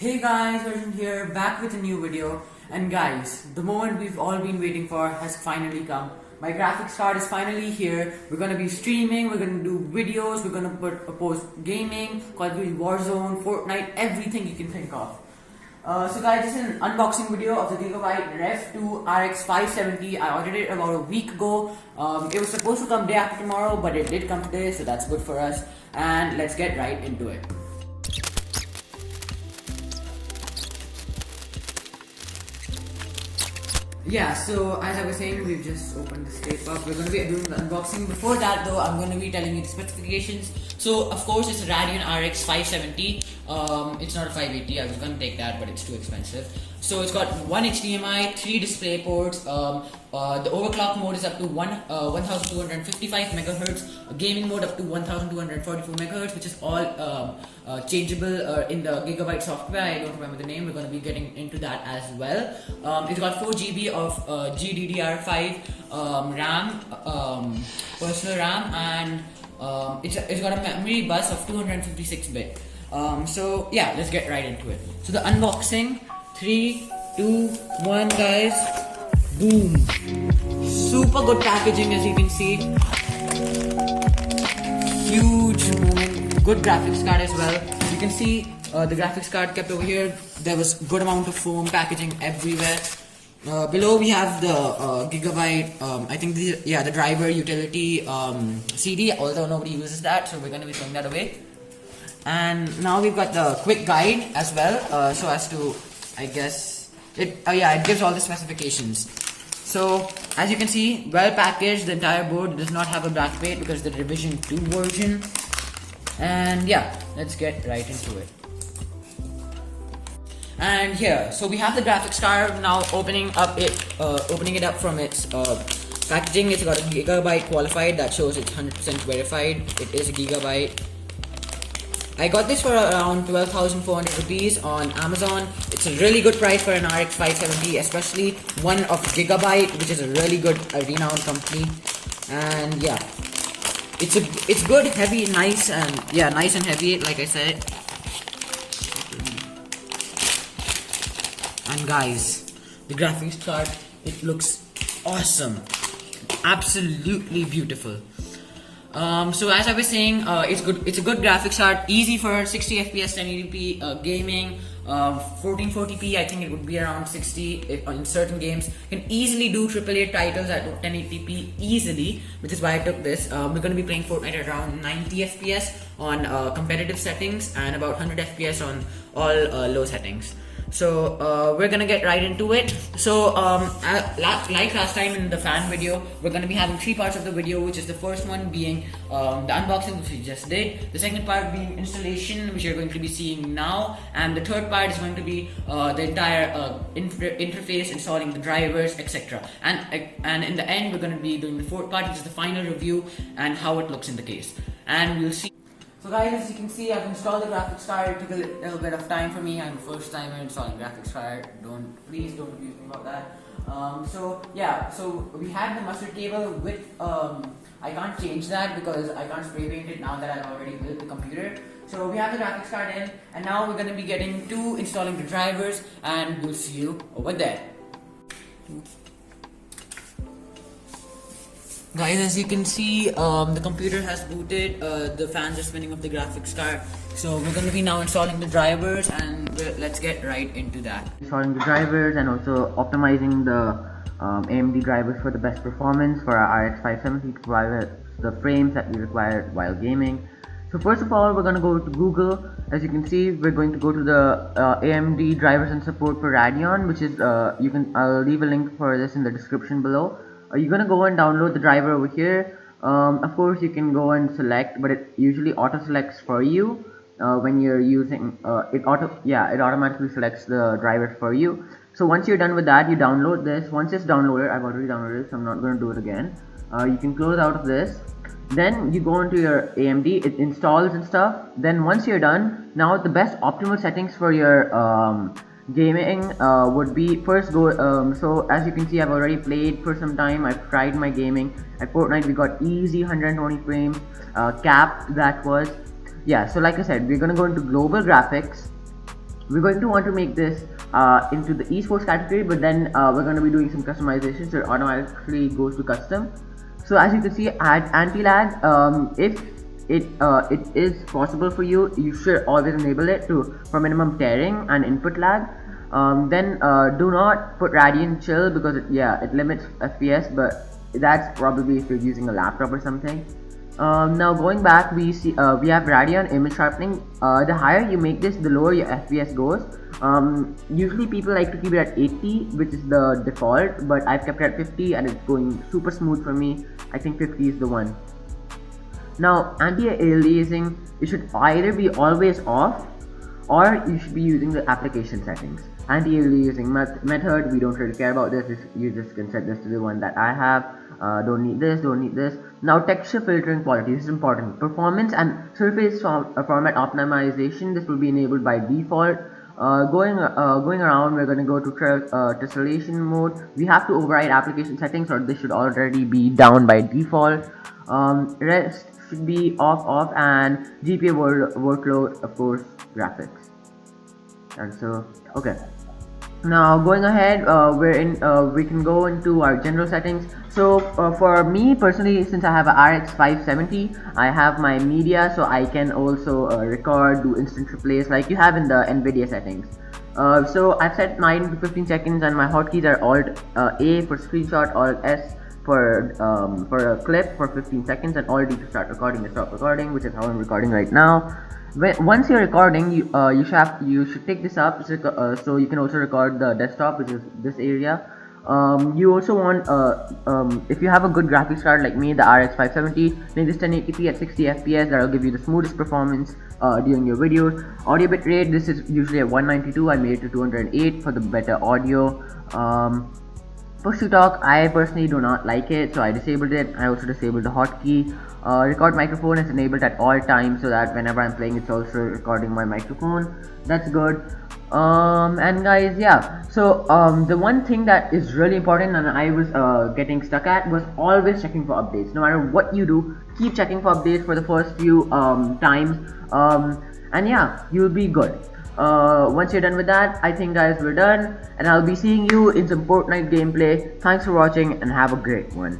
Hey guys, Arjun here, back with a new video. And guys, the moment we've all been waiting for has finally come. My graphics card is finally here. We're gonna be streaming, we're gonna do videos, we're gonna post gaming, Call of Duty Warzone, Fortnite, everything you can think of. So guys, this is an unboxing video of the Gigabyte Rev 2 RX 570. I ordered it about a week ago. It was supposed to come day after tomorrow, but it did come today, so that's good for us. And let's get right into it. Yeah, so as I was saying, we've just opened this tape up. We're going to be doing the unboxing. Before that though, I'm going to be telling you the specifications. So of course it's a Radeon RX 570. It's not a 580. I was going to take that, but it's too expensive. So it's got one HDMI, 3 display ports. The overclock mode is up to 1255 megahertz. A gaming mode up to 1244 megahertz, which is all changeable in the Gigabyte software. I don't remember the name. We're going to be getting into that as well. It's got 4 GB of GDDR5 RAM, personal RAM, and it's got a memory bus of 256 bit. So yeah, let's get right into it. So the unboxing, 3, 2, 1, guys. Boom! Super good packaging, as you can see. Huge moment. Good graphics card as well. You can see the graphics card kept over here. There was good amount of foam packaging everywhere. Below we have the Gigabyte, I think the driver utility CD, although nobody uses that, so we're going to be throwing that away. And now we've got the quick guide as well, so as to, I guess, it gives all the specifications. So as you can see, well packaged. The entire board does not have a back plate because the Revision 2 version. And yeah, let's get right into it. And here, so we have the graphics card now. Opening it up from its packaging. It's got a Gigabyte qualified, that shows it's 100% verified. It is a Gigabyte. I got this for around 12,400 rupees on Amazon. It's a really good price for an RX 570, especially one of Gigabyte, which is a really good renowned company. And yeah, it's good, heavy, nice, and yeah, nice and heavy, like I said. And guys, the graphics card, it looks awesome, absolutely beautiful. So as I was saying, it's good. It's a good graphics card, easy for 60 FPS 1080p gaming. 1440p, I think it would be around 60 in certain games. You can easily do AAA titles at 1080p easily, which is why I took this. We're going to be playing Fortnite at around 90 FPS on competitive settings and about 100 FPS on all low settings. So we're gonna get right into it. So like last time in the fan video, we're gonna be having 3 parts of the video, which is the first one being the unboxing, which we just did, the second part being installation, which you're going to be seeing now, and the third part is going to be the entire interface, installing the drivers, etc. And in the end, we're going to be doing the fourth part, which is the final review and how it looks in the case, and we'll see. So guys, as you can see, I've installed the graphics card. It took a little bit of time for me. I'm a first timer installing graphics card. Please don't abuse me about that. So yeah, so we had the mustard cable with, I can't change that because I can't spray paint it now that I've already built the computer. So we have the graphics card in, and now we're going to be getting to installing the drivers, and we'll see you over there. Guys, as you can see, the computer has booted, the fans are spinning up the graphics card. So we're going to be now installing the drivers, and let's get right into that. Installing the drivers and also optimizing the AMD drivers for the best performance for our RX 570 to provide the frames that we require while gaming. So first of all, we're going to go to Google. As you can see, we're going to go to the AMD drivers and support for Radeon, which is, I'll leave a link for this in the description below. You're gonna go and download the driver over here. Of course, you can go and select, but it usually auto selects for you when you're using it automatically selects the driver for you. So once you're done with that, you download this. Once it's downloaded, I've already downloaded it, so I'm not going to do it again. You can close out of this. Then you go into your AMD, it installs and stuff. Then once you're done, now the best optimal settings for your gaming would be first go so as you can see, I've already played for some time. I've tried my gaming at Fortnite. We got easy 120 frames capped, that was, yeah. So like I said, we're gonna go into global graphics, We're going to want to make this into the esports category, but then we're going to be doing some customization, so it automatically goes to custom. So as you can see, add anti-lag. If it is possible for you, you should always enable it to for minimum tearing and input lag. Then do not put Radeon chill, because it limits FPS, but that's probably if you're using a laptop or something. Now going back, we have Radeon image sharpening. The higher you make this, the lower your FPS goes. Usually people like to keep it at 80, which is the default, but I've kept it at 50 and it's going super smooth for me. I think 50 is the one. Now anti-aliasing, it should either be always off, or you should be using the application settings. Anti-aliasing method, we don't really care about this. You just can set this to the one that I have. Don't need this, don't need this. Now texture filtering quality, this is important. Performance and surface format optimization, this will be enabled by default. Going around, we're going to go to tessellation mode. We have to override application settings, or this should already be down by default. Rest should be off, and GPU workload, of course, graphics. And so okay, now going ahead, we can go into our general settings. So for me personally, since I have a RX 570, I have my media, so I can also record, do instant replays like you have in the NVIDIA settings. So I've set mine to 15 seconds, and my hotkeys are Alt A for screenshot, Alt S for a clip for 15 seconds, and Alt D to start recording and stop recording, which is how I'm recording right now. Once you're recording, you should take this up, so you can also record the desktop, which is this area. You also want, if you have a good graphics card like me, the RX 570, make this 1080p at 60 FPS. That'll give you the smoothest performance during your videos. Audio bitrate, this is usually at 192. I made it to 208 for the better audio. Push to talk, I personally do not like it, so I disabled it. I also disabled the hotkey. Record microphone is enabled at all times, so that whenever I'm playing, it's also recording my microphone. That's good. And guys, yeah, so the one thing that is really important and I was getting stuck at was always checking for updates. No matter what you do, keep checking for updates for the first few times, and yeah, you'll be good. Once you're done with that, I think guys, we're done, and I'll be seeing you in some Fortnite gameplay. Thanks for watching and have a great one.